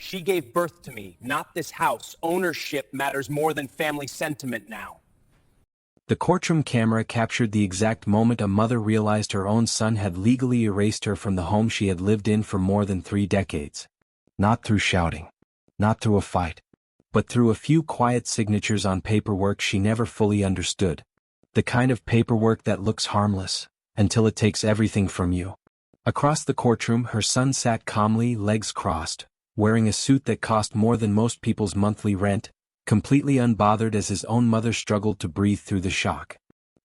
She gave birth to me, not this house. Ownership matters more than family sentiment now. The courtroom camera captured the exact moment a mother realized her own son had legally erased her from the home she had lived in for more than 3 decades. Not through shouting. Not through a fight. But through a few quiet signatures on paperwork she never fully understood. The kind of paperwork that looks harmless, until it takes everything from you. Across the courtroom her son sat calmly, legs crossed, wearing a suit that cost more than most people's monthly rent, completely unbothered as his own mother struggled to breathe through the shock.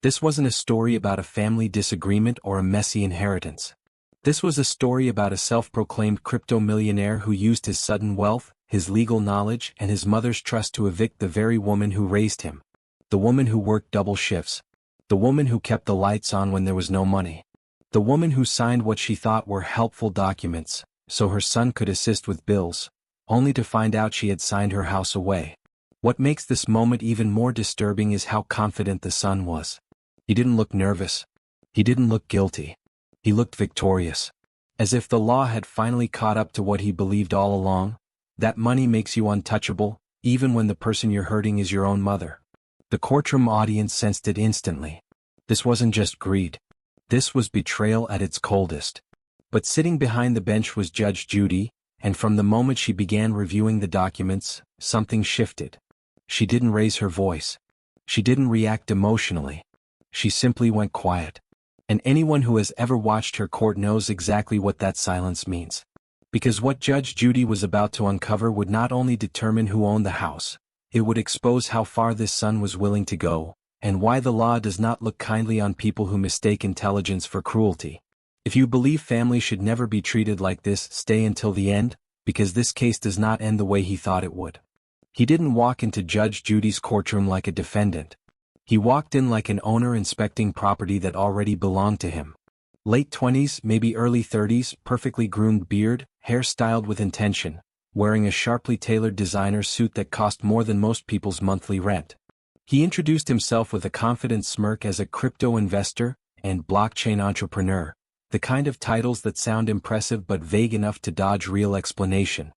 This wasn't a story about a family disagreement or a messy inheritance. This was a story about a self-proclaimed crypto-millionaire who used his sudden wealth, his legal knowledge, and his mother's trust to evict the very woman who raised him. The woman who worked double shifts. The woman who kept the lights on when there was no money. The woman who signed what she thought were helpful documents, so her son could assist with bills, only to find out she had signed her house away. What makes this moment even more disturbing is how confident the son was. He didn't look nervous. He didn't look guilty. He looked victorious. As if the law had finally caught up to what he believed all along, that money makes you untouchable, even when the person you're hurting is your own mother. The courtroom audience sensed it instantly. This wasn't just greed. This was betrayal at its coldest. But sitting behind the bench was Judge Judy, and from the moment she began reviewing the documents, something shifted. She didn't raise her voice. She didn't react emotionally. She simply went quiet. And anyone who has ever watched her court knows exactly what that silence means. Because what Judge Judy was about to uncover would not only determine who owned the house, it would expose how far this son was willing to go, and why the law does not look kindly on people who mistake intelligence for cruelty. If you believe family should never be treated like this, stay until the end, because this case does not end the way he thought it would. He didn't walk into Judge Judy's courtroom like a defendant. He walked in like an owner inspecting property that already belonged to him. Late 20s, maybe early 30s, perfectly groomed beard, hair styled with intention, wearing a sharply tailored designer suit that cost more than most people's monthly rent. He introduced himself with a confident smirk as a crypto investor and blockchain entrepreneur, the kind of titles that sound impressive but vague enough to dodge real explanation.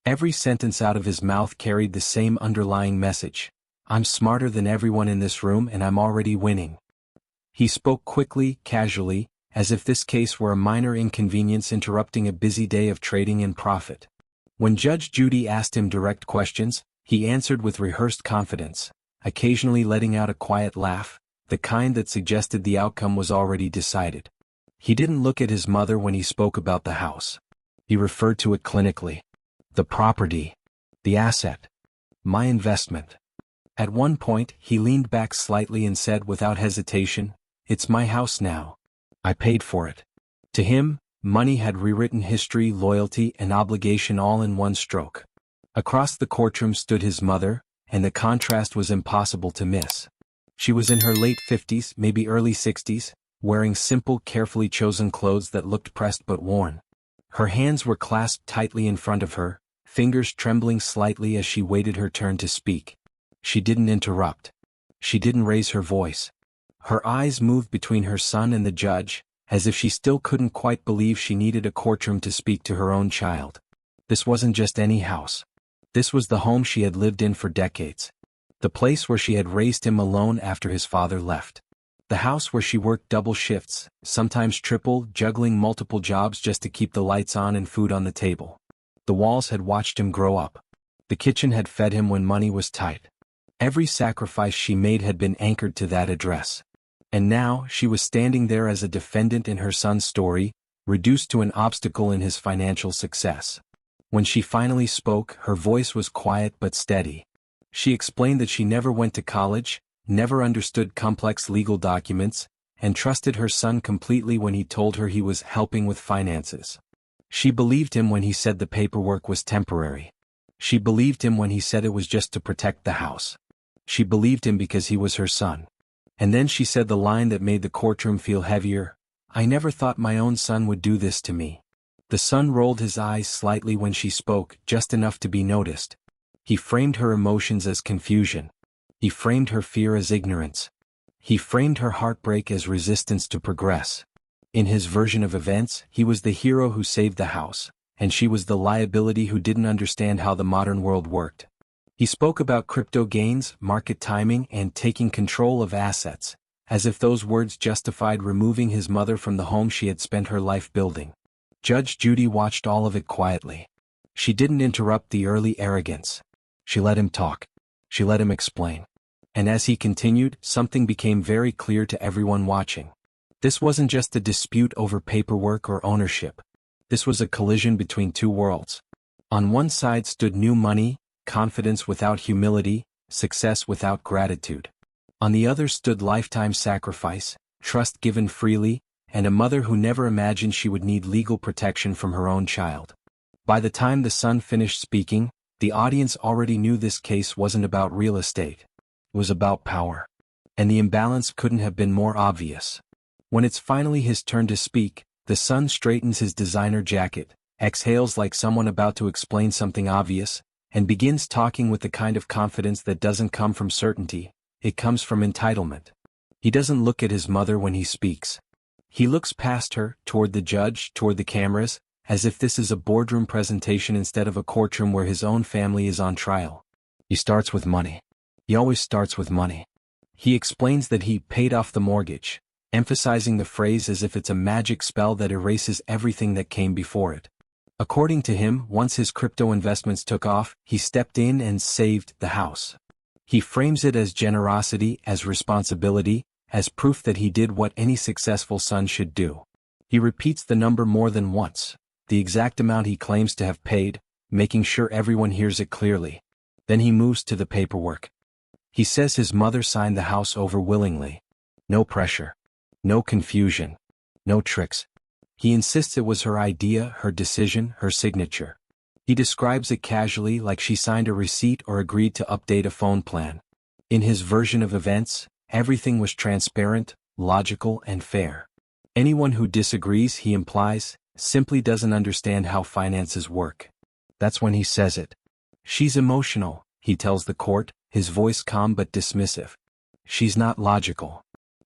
Every sentence out of his mouth carried the same underlying message. I'm smarter than everyone in this room and I'm already winning. He spoke quickly, casually, as if this case were a minor inconvenience interrupting a busy day of trading and profit. When Judge Judy asked him direct questions, he answered with rehearsed confidence, occasionally letting out a quiet laugh, the kind that suggested the outcome was already decided. He didn't look at his mother when he spoke about the house. He referred to it clinically. The property. The asset. My investment. At one point, he leaned back slightly and said without hesitation, "It's my house now. I paid for it." To him, money had rewritten history, loyalty, and obligation all in one stroke. Across the courtroom stood his mother, and the contrast was impossible to miss. She was in her late 50s, maybe early 60s, wearing simple, carefully chosen clothes that looked pressed but worn. Her hands were clasped tightly in front of her, fingers trembling slightly as she waited her turn to speak. She didn't interrupt. She didn't raise her voice. Her eyes moved between her son and the judge, as if she still couldn't quite believe she needed a courtroom to speak to her own child. This wasn't just any house. This was the home she had lived in for decades. The place where she had raised him alone after his father left. The house where she worked double shifts, sometimes triple, juggling multiple jobs just to keep the lights on and food on the table. The walls had watched him grow up. The kitchen had fed him when money was tight. Every sacrifice she made had been anchored to that address. And now, she was standing there as a defendant in her son's story, reduced to an obstacle in his financial success. When she finally spoke, her voice was quiet but steady. She explained that she never went to college, never understood complex legal documents, and trusted her son completely when he told her he was helping with finances. She believed him when he said the paperwork was temporary. She believed him when he said it was just to protect the house. She believed him because he was her son. And then she said the line that made the courtroom feel heavier, "I never thought my own son would do this to me." The son rolled his eyes slightly when she spoke, just enough to be noticed. He framed her emotions as confusion. He framed her fear as ignorance. He framed her heartbreak as resistance to progress. In his version of events, he was the hero who saved the house, and she was the liability who didn't understand how the modern world worked. He spoke about crypto gains, market timing, and taking control of assets, as if those words justified removing his mother from the home she had spent her life building. Judge Judy watched all of it quietly. She didn't interrupt the early arrogance. She let him talk. She let him explain. And as he continued, something became very clear to everyone watching. This wasn't just a dispute over paperwork or ownership. This was a collision between two worlds. On one side stood new money, confidence without humility, success without gratitude. On the other stood lifetime sacrifice, trust given freely, and a mother who never imagined she would need legal protection from her own child. By the time the son finished speaking, the audience already knew this case wasn't about real estate. It was about power. And the imbalance couldn't have been more obvious. When it's finally his turn to speak, the son straightens his designer jacket, exhales like someone about to explain something obvious, and begins talking with the kind of confidence that doesn't come from certainty, it comes from entitlement. He doesn't look at his mother when he speaks. He looks past her, toward the judge, toward the cameras, as if this is a boardroom presentation instead of a courtroom where his own family is on trial. He starts with money. He always starts with money. He explains that he paid off the mortgage, emphasizing the phrase as if it's a magic spell that erases everything that came before it. According to him, once his crypto investments took off, he stepped in and saved the house. He frames it as generosity, as responsibility, as proof that he did what any successful son should do. He repeats the number more than once, the exact amount he claims to have paid, making sure everyone hears it clearly. Then he moves to the paperwork. He says his mother signed the house over willingly. No pressure. No confusion. No tricks. He insists it was her idea, her decision, her signature. He describes it casually like she signed a receipt or agreed to update a phone plan. In his version of events, everything was transparent, logical, and fair. Anyone who disagrees, he implies, simply doesn't understand how finances work. That's when he says it. She's emotional, he tells the court, his voice calm but dismissive. She's not logical.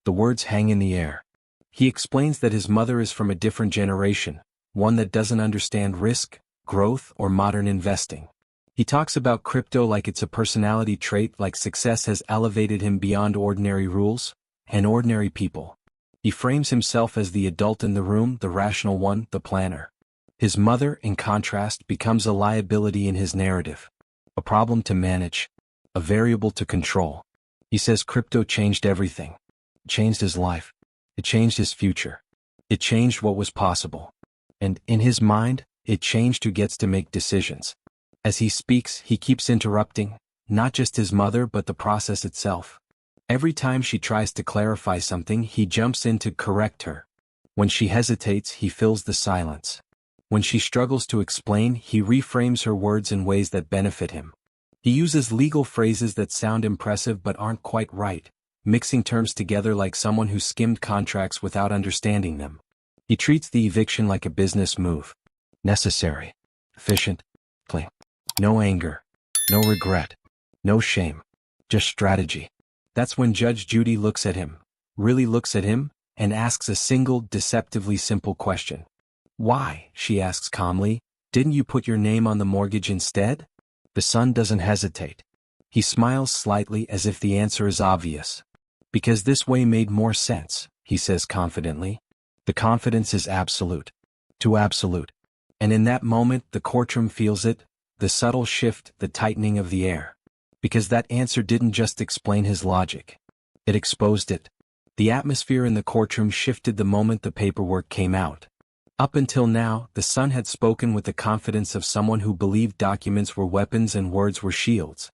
The words hang in the air. He explains that his mother is from a different generation, one that doesn't understand risk, growth, or modern investing. He talks about crypto like it's a personality trait, like success has elevated him beyond ordinary rules and ordinary people. He frames himself as the adult in the room, the rational one, the planner. His mother, in contrast, becomes a liability in his narrative. A problem to manage. A variable to control. He says crypto changed everything. It changed his life. It changed his future. It changed what was possible. And, in his mind, it changed who gets to make decisions. As he speaks, he keeps interrupting, not just his mother but the process itself. Every time she tries to clarify something, he jumps in to correct her. When she hesitates, he fills the silence. When she struggles to explain, he reframes her words in ways that benefit him. He uses legal phrases that sound impressive but aren't quite right, mixing terms together like someone who skimmed contracts without understanding them. He treats the eviction like a business move. Necessary. Efficient. Clean. No anger. No regret. No shame. Just strategy. That's when Judge Judy looks at him, really looks at him, and asks a single, deceptively simple question. Why, she asks calmly, didn't you put your name on the mortgage instead? The son doesn't hesitate. He smiles slightly as if the answer is obvious. Because this way made more sense, he says confidently. The confidence is absolute. Too absolute. And in that moment, the courtroom feels it, the subtle shift, the tightening of the air. Because that answer didn't just explain his logic. It exposed it. The atmosphere in the courtroom shifted the moment the paperwork came out. Up until now, the son had spoken with the confidence of someone who believed documents were weapons and words were shields.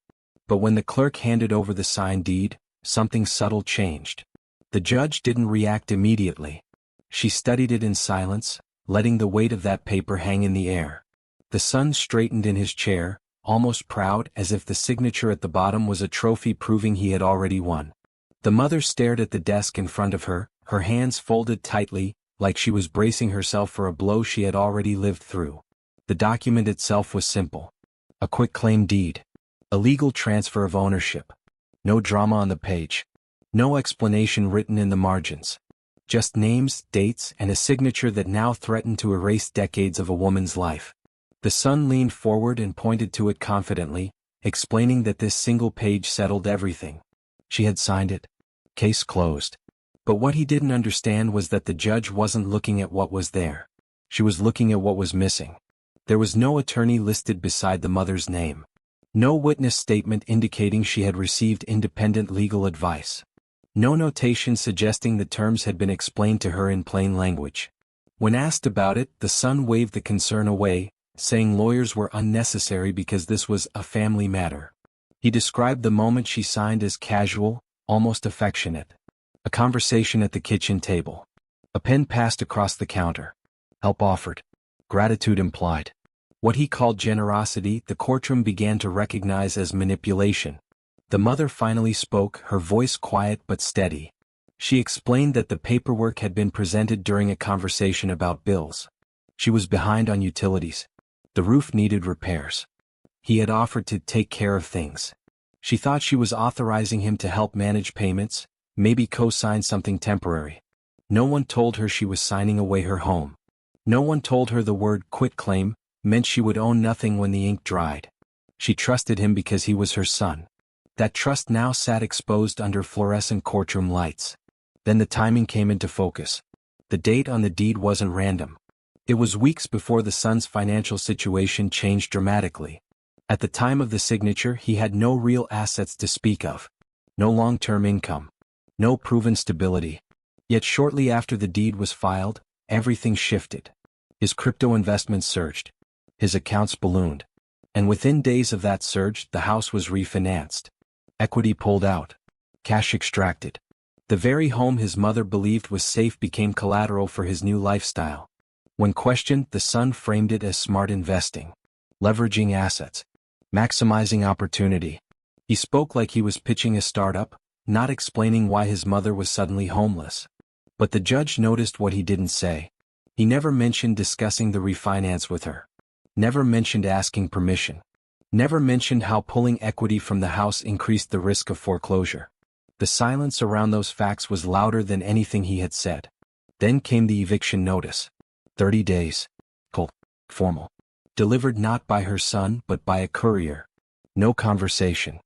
But when the clerk handed over the signed deed, something subtle changed. The judge didn't react immediately. She studied it in silence, letting the weight of that paper hang in the air. The son straightened in his chair, almost proud, as if the signature at the bottom was a trophy proving he had already won. The mother stared at the desk in front of her, her hands folded tightly, like she was bracing herself for a blow she had already lived through. The document itself was simple. A quitclaim deed. A legal transfer of ownership. No drama on the page. No explanation written in the margins. Just names, dates, and a signature that now threatened to erase decades of a woman's life. The son leaned forward and pointed to it confidently, explaining that this single page settled everything. She had signed it. Case closed. But what he didn't understand was that the judge wasn't looking at what was there. She was looking at what was missing. There was no attorney listed beside the mother's name. No witness statement indicating she had received independent legal advice. No notation suggesting the terms had been explained to her in plain language. When asked about it, the son waved the concern away, saying lawyers were unnecessary because this was a family matter. He described the moment she signed as casual, almost affectionate. A conversation at the kitchen table. A pen passed across the counter. Help offered. Gratitude implied. What he called generosity, the courtroom began to recognize as manipulation. The mother finally spoke, her voice quiet but steady. She explained that the paperwork had been presented during a conversation about bills. She was behind on utilities. The roof needed repairs. He had offered to take care of things. She thought she was authorizing him to help manage payments, maybe co-sign something temporary. No one told her she was signing away her home. No one told her the word quitclaim meant she would own nothing when the ink dried. She trusted him because he was her son. That trust now sat exposed under fluorescent courtroom lights. Then the timing came into focus. The date on the deed wasn't random. It was weeks before the son's financial situation changed dramatically. At the time of the signature, he had no real assets to speak of. No long-term income. No proven stability. Yet shortly after the deed was filed, everything shifted. His crypto investments surged. His accounts ballooned. And within days of that surge, the house was refinanced. Equity pulled out. Cash extracted. The very home his mother believed was safe became collateral for his new lifestyle. When questioned, the son framed it as smart investing. Leveraging assets. Maximizing opportunity. He spoke like he was pitching a startup, not explaining why his mother was suddenly homeless. But the judge noticed what he didn't say. He never mentioned discussing the refinance with her. Never mentioned asking permission. Never mentioned how pulling equity from the house increased the risk of foreclosure. The silence around those facts was louder than anything he had said. Then came the eviction notice. 30 days. Cold. Formal. Delivered not by her son but by a courier. No conversation.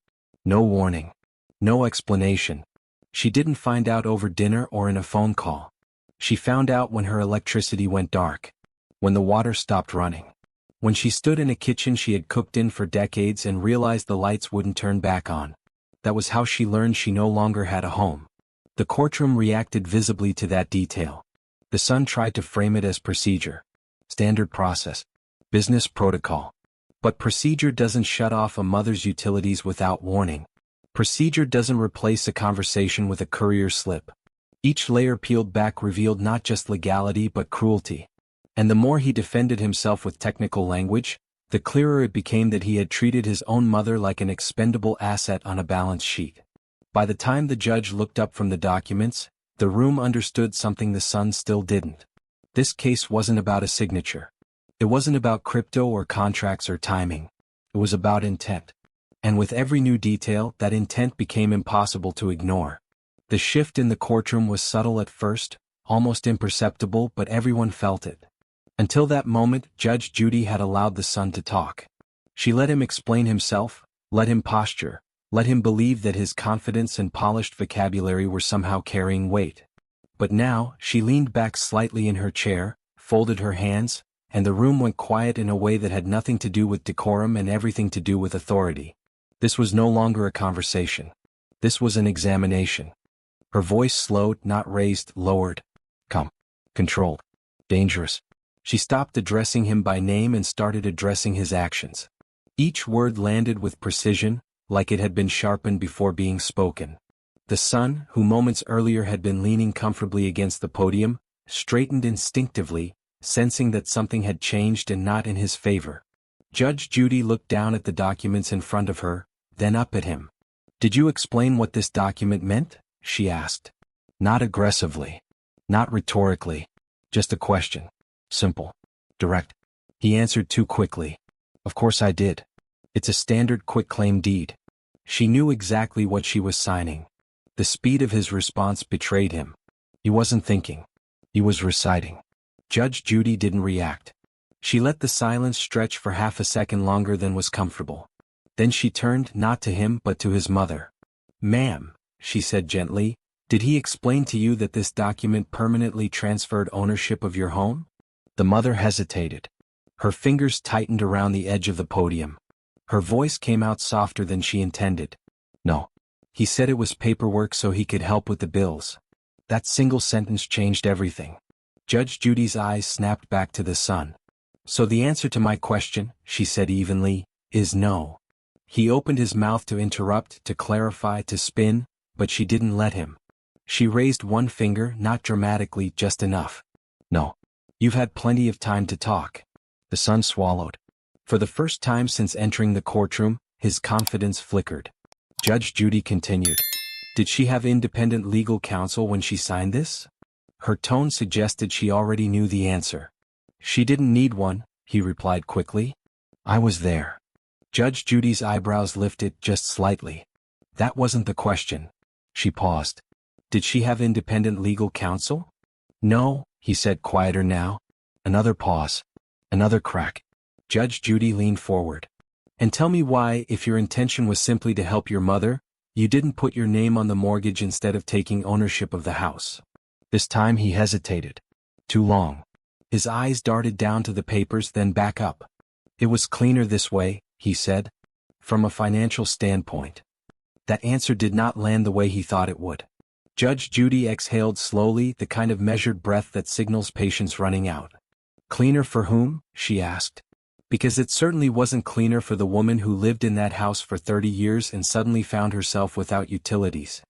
No warning. No explanation. She didn't find out over dinner or in a phone call. She found out when her electricity went dark. When the water stopped running. When she stood in a kitchen she had cooked in for decades and realized the lights wouldn't turn back on. That was how she learned she no longer had a home. The courtroom reacted visibly to that detail. The son tried to frame it as procedure. Standard process. Business protocol. But procedure doesn't shut off a mother's utilities without warning. Procedure doesn't replace a conversation with a courier slip. Each layer peeled back revealed not just legality but cruelty. And the more he defended himself with technical language, the clearer it became that he had treated his own mother like an expendable asset on a balance sheet. By the time the judge looked up from the documents, the room understood something the son still didn't. This case wasn't about a signature. It wasn't about crypto or contracts or timing. It was about intent. And with every new detail, that intent became impossible to ignore. The shift in the courtroom was subtle at first, almost imperceptible, but everyone felt it. Until that moment, Judge Judy had allowed the son to talk. She let him explain himself, let him posture, let him believe that his confidence and polished vocabulary were somehow carrying weight. But now, she leaned back slightly in her chair, folded her hands, and the room went quiet in a way that had nothing to do with decorum and everything to do with authority. This was no longer a conversation. This was an examination. Her voice slowed, not raised, lowered. Calm. Controlled. Dangerous. She stopped addressing him by name and started addressing his actions. Each word landed with precision, like it had been sharpened before being spoken. The son, who moments earlier had been leaning comfortably against the podium, straightened instinctively, sensing that something had changed and not in his favor. Judge Judy looked down at the documents in front of her, then up at him. "Did you explain what this document meant?" she asked. Not aggressively. Not rhetorically. Just a question. Simple. Direct. He answered too quickly. "Of course I did. It's a standard quitclaim deed." She knew exactly what she was signing. The speed of his response betrayed him. He wasn't thinking. He was reciting. Judge Judy didn't react. She let the silence stretch for half a second longer than was comfortable. Then she turned not to him but to his mother. "Ma'am," she said gently, "did he explain to you that this document permanently transferred ownership of your home?" The mother hesitated. Her fingers tightened around the edge of the podium. Her voice came out softer than she intended. "No. He said it was paperwork so he could help with the bills." That single sentence changed everything. Judge Judy's eyes snapped back to the son. "So the answer to my question," she said evenly, "is no." He opened his mouth to interrupt, to clarify, to spin, but she didn't let him. She raised one finger, not dramatically, just enough. "No. You've had plenty of time to talk." The son swallowed. For the first time since entering the courtroom, his confidence flickered. Judge Judy continued. "Did she have independent legal counsel when she signed this?" Her tone suggested she already knew the answer. "She didn't need one," he replied quickly. "I was there." Judge Judy's eyebrows lifted just slightly. "That wasn't the question." She paused. "Did she have independent legal counsel?" "No," he said, quieter now. Another pause. Another crack. Judge Judy leaned forward. "And tell me why, if your intention was simply to help your mother, you didn't put your name on the mortgage instead of taking ownership of the house." This time he hesitated. Too long. His eyes darted down to the papers, then back up. "It was cleaner this way," he said. "From a financial standpoint." That answer did not land the way he thought it would. Judge Judy exhaled slowly, the kind of measured breath that signals patience running out. "Cleaner for whom?" she asked. "Because it certainly wasn't cleaner for the woman who lived in that house for 30 years and suddenly found herself without utilities."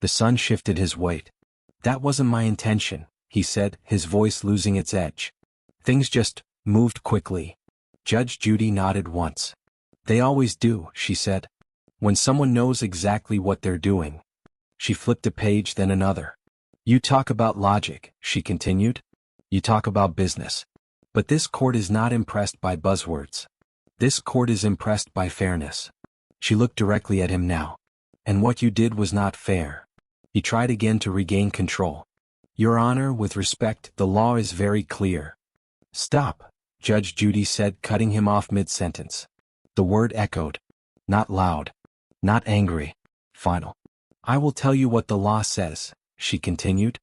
The son shifted his weight. "That wasn't my intention," he said, his voice losing its edge. "Things just moved quickly." Judge Judy nodded once. "They always do," she said. "When someone knows exactly what they're doing." She flipped a page, then another. "You talk about logic," she continued. "You talk about business. But this court is not impressed by buzzwords. This court is impressed by fairness." She looked directly at him now. "And what you did was not fair." He tried again to regain control. "Your Honor, with respect, the law is very clear." "Stop," Judge Judy said, cutting him off mid-sentence. The word echoed. Not loud. Not angry. Final. "I will tell you what the law says," she continued.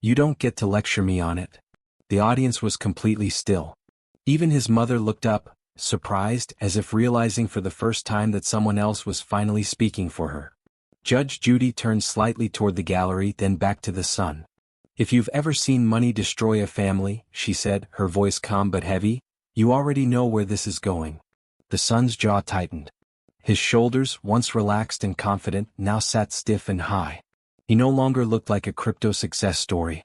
"You don't get to lecture me on it." The audience was completely still. Even his mother looked up, surprised, as if realizing for the first time that someone else was finally speaking for her. Judge Judy turned slightly toward the gallery, then back to the son. "If you've ever seen money destroy a family," she said, her voice calm but heavy, "you already know where this is going." The son's jaw tightened. His shoulders, once relaxed and confident, now sat stiff and high. He no longer looked like a crypto success story.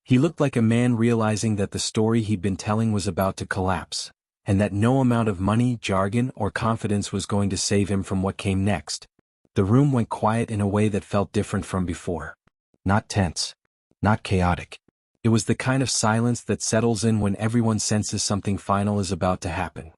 He looked like a man realizing that the story he'd been telling was about to collapse, and that no amount of money, jargon, or confidence was going to save him from what came next. The room went quiet in a way that felt different from before. Not tense. Not chaotic. It was the kind of silence that settles in when everyone senses something final is about to happen.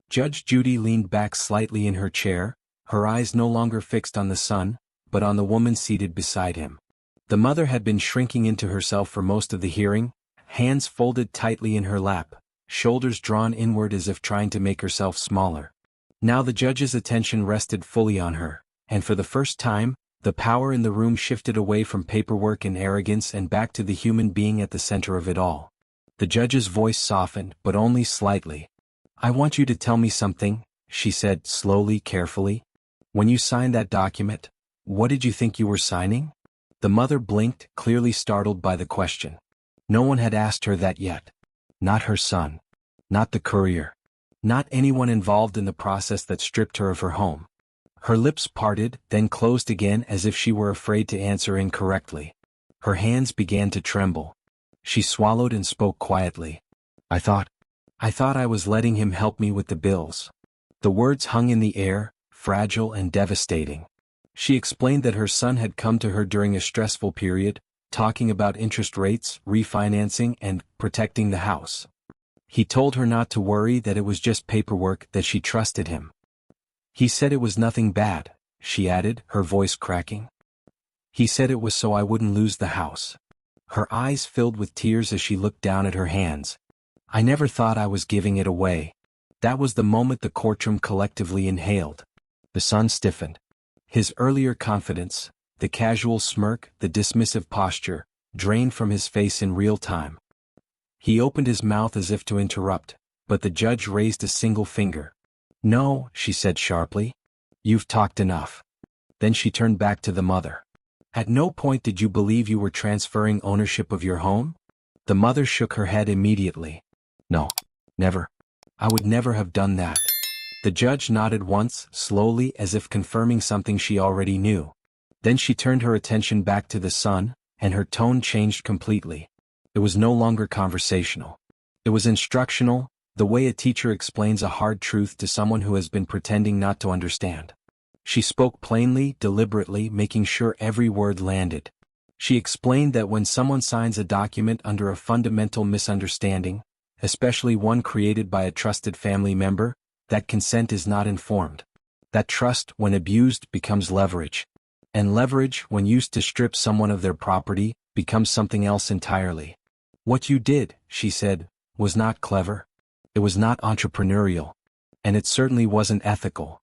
Judge Judy leaned back slightly in her chair, her eyes no longer fixed on the son, but on the woman seated beside him. The mother had been shrinking into herself for most of the hearing, hands folded tightly in her lap, shoulders drawn inward as if trying to make herself smaller. Now the judge's attention rested fully on her, and for the first time, the power in the room shifted away from paperwork and arrogance and back to the human being at the center of it all. The judge's voice softened, but only slightly. "I want you to tell me something," she said, slowly, carefully. "When you signed that document, what did you think you were signing?" The mother blinked, clearly startled by the question. No one had asked her that yet. Not her son. Not the courier. Not anyone involved in the process that stripped her of her home. Her lips parted, then closed again as if she were afraid to answer incorrectly. Her hands began to tremble. She swallowed and spoke quietly. I thought I was letting him help me with the bills." The words hung in the air, fragile and devastating. She explained that her son had come to her during a stressful period, talking about interest rates, refinancing, and protecting the house. He told her not to worry, that it was just paperwork, that she trusted him. "He said it was nothing bad," she added, her voice cracking. "He said it was so I wouldn't lose the house." Her eyes filled with tears as she looked down at her hands. I never thought I was giving it away. That was the moment the courtroom collectively inhaled. The son stiffened. His earlier confidence, the casual smirk, the dismissive posture, drained from his face in real time. He opened his mouth as if to interrupt, but the judge raised a single finger. "No," she said sharply. "You've talked enough." Then she turned back to the mother. "At no point did you believe you were transferring ownership of your home?" The mother shook her head immediately. "No, never. I would never have done that." The judge nodded once, slowly, as if confirming something she already knew. Then she turned her attention back to the son, and her tone changed completely. It was no longer conversational. It was instructional, the way a teacher explains a hard truth to someone who has been pretending not to understand. She spoke plainly, deliberately, making sure every word landed. She explained that when someone signs a document under a fundamental misunderstanding, especially one created by a trusted family member, that consent is not informed. That trust, when abused, becomes leverage. And leverage, when used to strip someone of their property, becomes something else entirely. "What you did," she said, "was not clever. It was not entrepreneurial. And it certainly wasn't ethical."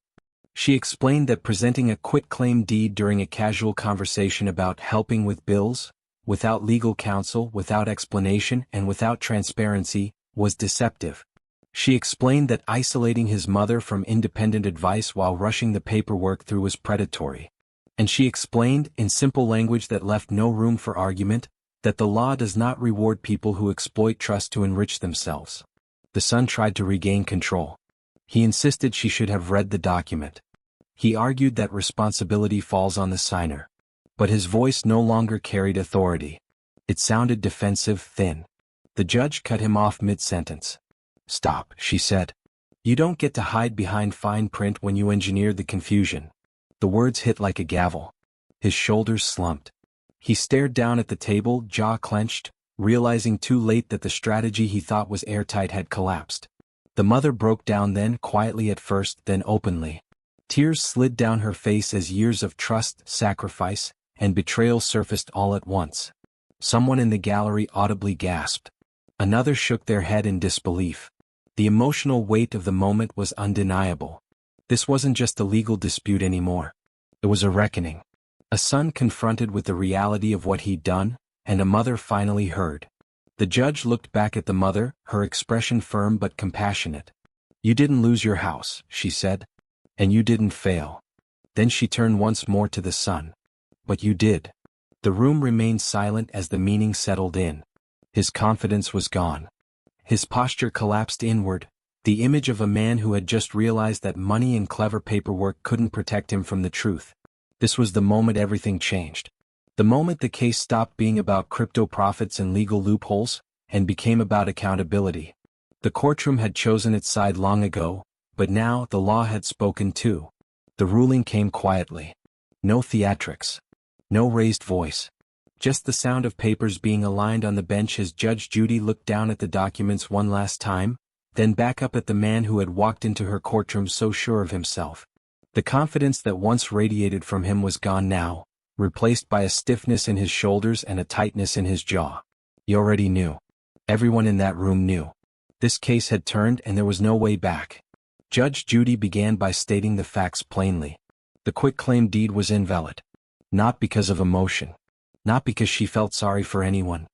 She explained that presenting a quitclaim deed during a casual conversation about helping with bills, without legal counsel, without explanation, and without transparency, was deceptive. She explained that isolating his mother from independent advice while rushing the paperwork through was predatory. And she explained, in simple language that left no room for argument, that the law does not reward people who exploit trust to enrich themselves. The son tried to regain control. He insisted she should have read the document. He argued that responsibility falls on the signer. But his voice no longer carried authority. It sounded defensive, thin. The judge cut him off mid-sentence. "Stop," she said. "You don't get to hide behind fine print when you engineer the confusion." The words hit like a gavel. His shoulders slumped. He stared down at the table, jaw clenched, realizing too late that the strategy he thought was airtight had collapsed. The mother broke down then, quietly at first, then openly. Tears slid down her face as years of trust, sacrifice, and betrayal surfaced all at once. Someone in the gallery audibly gasped. Another shook their head in disbelief. The emotional weight of the moment was undeniable. This wasn't just a legal dispute anymore. It was a reckoning. A son confronted with the reality of what he'd done, and a mother finally heard. The judge looked back at the mother, her expression firm but compassionate. "You didn't lose your house," she said. "And you didn't fail." Then she turned once more to the son. "But you did." The room remained silent as the meaning settled in. His confidence was gone. His posture collapsed inward, the image of a man who had just realized that money and clever paperwork couldn't protect him from the truth. This was the moment everything changed. The moment the case stopped being about crypto profits and legal loopholes, and became about accountability. The courtroom had chosen its side long ago, but now the law had spoken too. The ruling came quietly. No theatrics. No raised voice. Just the sound of papers being aligned on the bench as Judge Judy looked down at the documents one last time, then back up at the man who had walked into her courtroom so sure of himself. The confidence that once radiated from him was gone now, replaced by a stiffness in his shoulders and a tightness in his jaw. He already knew. Everyone in that room knew. This case had turned and there was no way back. Judge Judy began by stating the facts plainly. The quitclaim deed was invalid. Not because of emotion. Not because she felt sorry for anyone.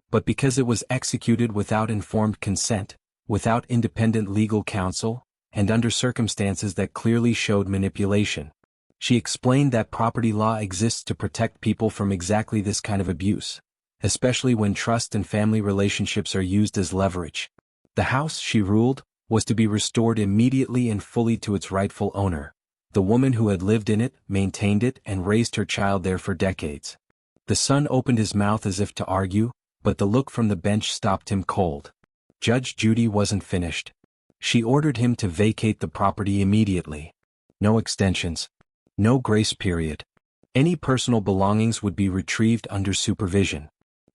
But because it was executed without informed consent, without independent legal counsel, and under circumstances that clearly showed manipulation. She explained that property law exists to protect people from exactly this kind of abuse, especially when trust and family relationships are used as leverage. The house, she ruled, was to be restored immediately and fully to its rightful owner, the woman who had lived in it, maintained it, and raised her child there for decades. The son opened his mouth as if to argue, but the look from the bench stopped him cold. Judge Judy wasn't finished. She ordered him to vacate the property immediately. No extensions. No grace period. Any personal belongings would be retrieved under supervision.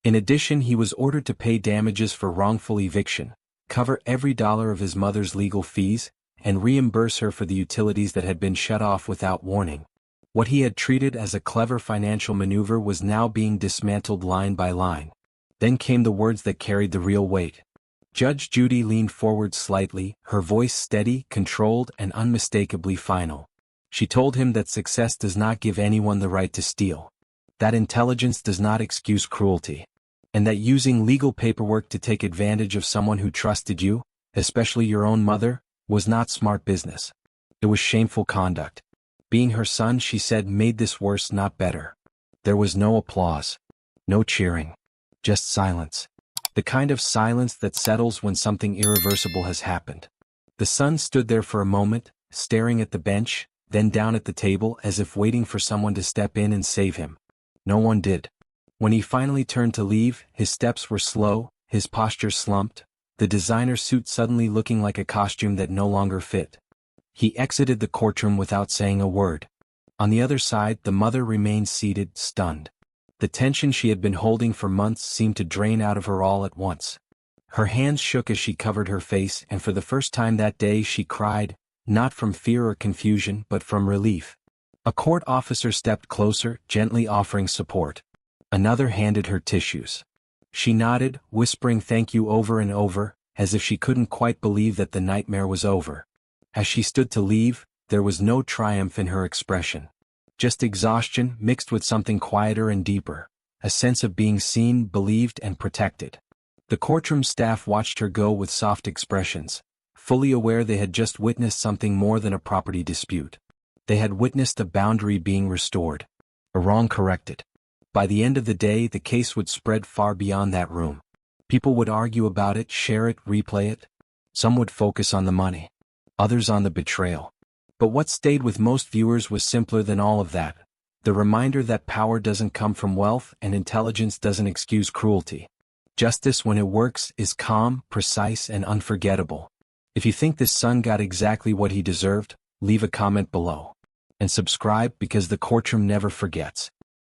In addition, he was ordered to pay damages for wrongful eviction, cover every dollar of his mother's legal fees, and reimburse her for the utilities that had been shut off without warning. What he had treated as a clever financial maneuver was now being dismantled line by line. Then came the words that carried the real weight. Judge Judy leaned forward slightly, her voice steady, controlled, and unmistakably final. She told him that success does not give anyone the right to steal, that intelligence does not excuse cruelty, and that using legal paperwork to take advantage of someone who trusted you, especially your own mother, was not smart business. It was shameful conduct. Being her son, she said, made this worse, not better. There was no applause, no cheering, just silence. The kind of silence that settles when something irreversible has happened. The son stood there for a moment, staring at the bench, then down at the table as if waiting for someone to step in and save him. No one did. When he finally turned to leave, his steps were slow, his posture slumped, the designer suit suddenly looking like a costume that no longer fit. He exited the courtroom without saying a word. On the other side, the mother remained seated, stunned. The tension she had been holding for months seemed to drain out of her all at once. Her hands shook as she covered her face, and for the first time that day she cried, not from fear or confusion but from relief. A court officer stepped closer, gently offering support. Another handed her tissues. She nodded, whispering thank you over and over, as if she couldn't quite believe that the nightmare was over. As she stood to leave, there was no triumph in her expression. Just exhaustion mixed with something quieter and deeper, a sense of being seen, believed, and protected. The courtroom staff watched her go with soft expressions, fully aware they had just witnessed something more than a property dispute. They had witnessed a boundary being restored, a wrong corrected. By the end of the day, the case would spread far beyond that room. People would argue about it, share it, replay it. Some would focus on the money, others on the betrayal. But what stayed with most viewers was simpler than all of that. The reminder that power doesn't come from wealth and intelligence doesn't excuse cruelty. Justice, when it works, is calm, precise, and unforgettable. If you think this son got exactly what he deserved, leave a comment below. And subscribe, because the courtroom never forgets.